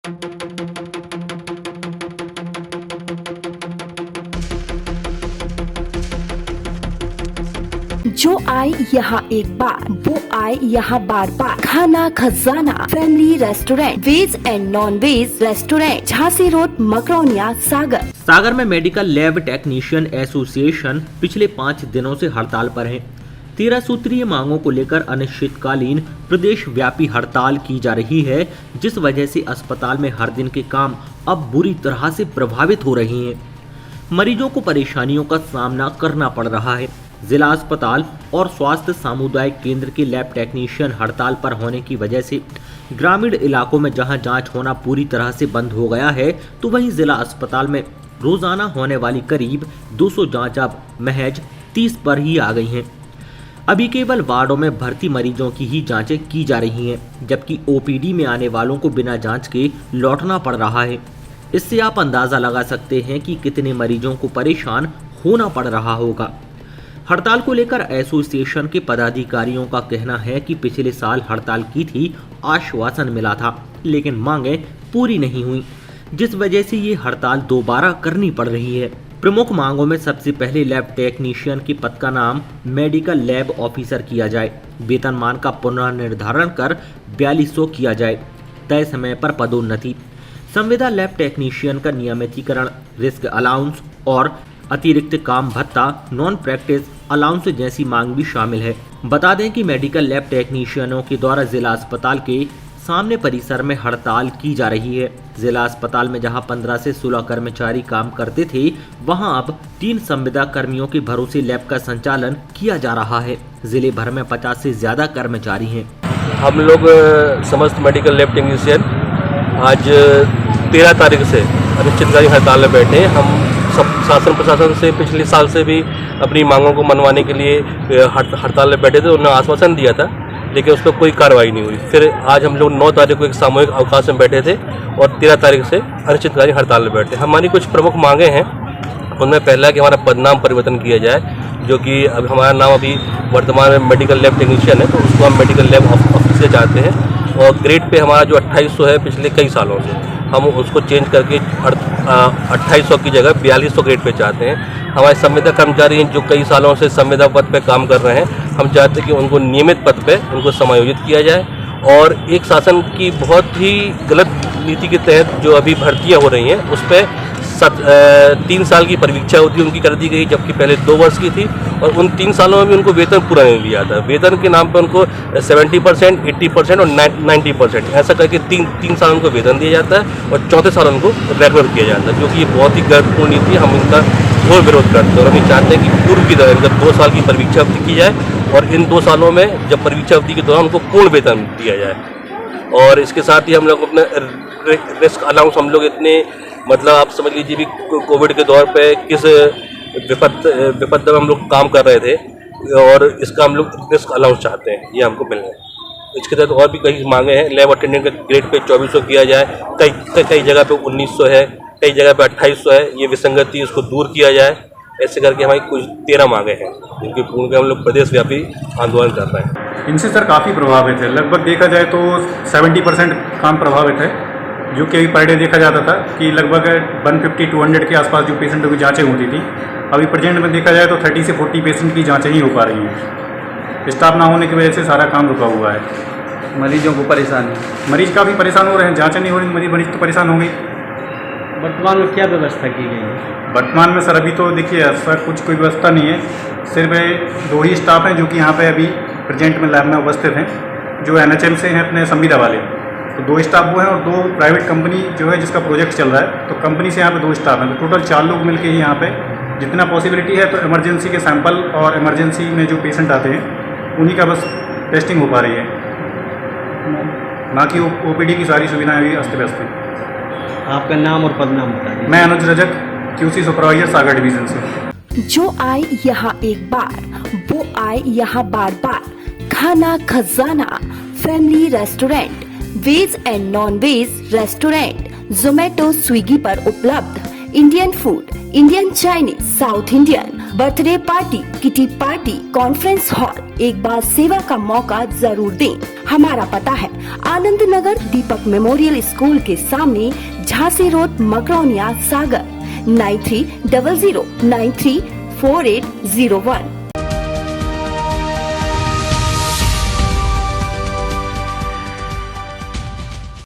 जो आए यहाँ एक बार, वो आए यहाँ बार बार। Khana Khazana family restaurant, veg and non veg restaurant, Jhansi road, Makronia, Sagar. Sagar में मेडिकल लैब टेक्नीशियन एसोसिएशन पिछले 5 दिनों से हड़ताल पर है। 13 सूत्रीय मांगों को लेकर अनिश्चितकालीन प्रदेश व्यापी हड़ताल की जा रही है, जिस वजह से अस्पताल में हर दिन के काम अब बुरी तरह से प्रभावित हो रही हैं। मरीजों को परेशानियों का सामना करना पड़ रहा है। जिला अस्पताल और स्वास्थ्य सामुदायिक केंद्र के लैब टेक्नीशियन हड़ताल पर होने की वजह से ग्रामीण इलाकों में जहां जांच होना पूरी तरह से बंद हो गया है, तो वहीं जिला अस्पताल में रोजाना होने वाली करीब 200 जांच अब महज 30 पर ही आ गई हैं। अभी केवल वार्डों में भर्ती मरीजों की ही जांचें की जा रही हैं, जबकि ओपीडी में आने वालों को बिना जांच के लौटना पड़ रहा है। इससे आप अंदाजा लगा सकते हैं कि कितने मरीजों को परेशान होना पड़ रहा होगा। हड़ताल को लेकर एसोसिएशन के पदाधिकारियों का कहना है कि पिछले साल हड़ताल की थी, आश्वासन मिला था, लेकिन मांगें पूरी नहीं हुई, जिस वजह से ये हड़ताल दोबारा करनी पड़ रही है। प्रमुख मांगों में सबसे पहले लैब टेक्नीशियन के पद का नाम मेडिकल लैब ऑफिसर किया जाए, वेतनमान का पुनर्निर्धारण कर 4200 किया जाए, तय समय पर पदोन्नति, संविदा लैब टेक्नीशियन का नियमितीकरण, रिस्क अलाउंस और अतिरिक्त काम भत्ता, नॉन प्रैक्टिस अलाउंस जैसी मांग भी शामिल है। बता दें कि मेडिकल लैब टेक्नीशियनों के द्वारा जिला अस्पताल के सामने परिसर में हड़ताल की जा रही है। जिला अस्पताल में जहां 15 से 16 कर्मचारी काम करते थे, वहां अब 3 संविदा कर्मियों के भरोसे लैब का संचालन किया जा रहा है। जिले भर में 50 से ज्यादा कर्मचारी हैं। हम लोग समस्त मेडिकल लैब टेक्नीशियन आज 13 तारीख से अनिश्चितकालीन हड़ताल में बैठे हैं। हम सब शासन प्रशासन से पिछले साल से भी अपनी मांगों को मनवाने के लिए हड़ताल में बैठे थे। उन्होंने आश्वासन दिया था, लेकिन उस पर कोई कार्रवाई नहीं हुई। फिर आज हम लोग 9 तारीख को एक सामूहिक अवकाश में बैठे थे और 13 तारीख से अनिश्चितकालीन हड़ताल में बैठे। हमारी कुछ प्रमुख मांगें हैं। उनमें पहला कि हमारा पदनाम परिवर्तन किया जाए, जो कि अब हमारा नाम अभी वर्तमान में मेडिकल लैब टेक्नीशियन है, तो उसको हम मेडिकल लैब ऑफिसर चाहते हैं। और ग्रेड पे हमारा जो 2800 है पिछले कई सालों से, हम उसको चेंज करके 2800 की जगह 4200 ग्रेड पे चाहते हैं। हमारे संविदा कर्मचारी हैं जो कई सालों से संविदा पद पे काम कर रहे हैं, हम चाहते हैं कि उनको नियमित पद पे उनको समायोजित किया जाए। और एक शासन की बहुत ही गलत नीति के तहत जो अभी भर्तियां हो रही हैं, उस पर 3 साल की परिवीक्षा होती उनकी कर दी गई, जबकि पहले 2 वर्ष की थी। और उन 3 सालों में भी उनको वेतन पूरा नहीं लिया था। वेतन के नाम पर उनको 70%, 80% और 90% ऐसा करके 3 साल उनको वेतन दिया जाता है और चौथे साल उनको रेगुलर किया जाता है, जो कि ये बहुत ही गलतपूर्ण नीति है। हम इनका घोर विरोध करते हैं और हम ये चाहते हैं कि पूर्व की तरह जब 2 साल की परिवीक्षा अवधि की जाए और इन 2 सालों में जब परिवीक्षा अवधि के दौरान उनको पूर्ण वेतन दिया जाए। और इसके साथ ही हम लोग अपने रिस्क अलाउंस हम लोग इतने मतलब आप समझ लीजिए भी कोविड के दौर पे किस विपद में हम लोग काम कर रहे थे, और इसका हम लोग रिस्क अलाउंस चाहते हैं, ये हमको मिल रहा है। इसके तहत और भी कई मांगे हैं। लैब अटेंडेंट का ग्रेड पे 2400 किया जाए, कई जगह पे 1900 है, कई जगह पे 2800 है। ये विसंगति इसको दूर किया जाए। ऐसे करके हमारी कुछ 13 मांगे हैं, जिनकी पूर्ण के हम लोग प्रदेश व्यापी आंदोलन कर रहे हैं। इनसे सर काफ़ी प्रभावित है। लगभग देखा जाए तो 70% काम प्रभावित है, जो कि अभी पर डे देखा जाता था कि लगभग 150-200 के आसपास जो पेशेंटों की जांचें होती थी, अभी प्रेजेंट में देखा जाए तो 30 से 40 पेशेंट की जांचें ही हो पा रही हैं। स्टाफ ना होने की वजह से सारा काम रुका हुआ है। मरीजों को परेशानी, मरीज काफ़ी परेशान हो रहे हैं, जांचें नहीं हो रही, मरीज तो परेशान हो गई। वर्तमान में क्या व्यवस्था की गई है? वर्तमान में सर अभी तो देखिए ऐसा कोई व्यवस्था नहीं है। सिर्फ 2 ही स्टाफ हैं जो कि यहाँ पे अभी प्रेजेंट में लैब में उपस्थित हैं, जो NHM से हैं अपने संविदा वाले। तो 2 स्टाफ वो हैं और 2 प्राइवेट कंपनी जो है जिसका प्रोजेक्ट चल रहा है, तो कंपनी से यहाँ पे 2 स्टाफ हैं। तो टोटल 4 लोग मिलके ही यहाँ पे जितना पॉसिबिलिटी है तो इमरजेंसी के सैंपल और इमरजेंसी में जो पेशेंट आते हैं उन्हीं का बस टेस्टिंग हो पा रही है। बाकी OPD की सारी सुविधाएं भी अस्त व्यस्त हैं। आपका नाम और पदनाम बता दीजिए। मैं अनुज रजक, QC सुपरवाइजर सागर डिवीजन से। जो आए यहाँ एक बार, वो आए यहाँ बार बार। Khana Khazana family restaurant, veg and non veg restaurant, Zomato Swiggy पर उपलब्ध। Indian food, Indian Chinese, South Indian, birthday party, kitty party, conference hall. एक बार सेवा का मौका जरूर दें। हमारा पता है आनंद नगर दीपक मेमोरियल स्कूल के सामने, झांसी रोड, मकरौनिया, सागर। 9300934801।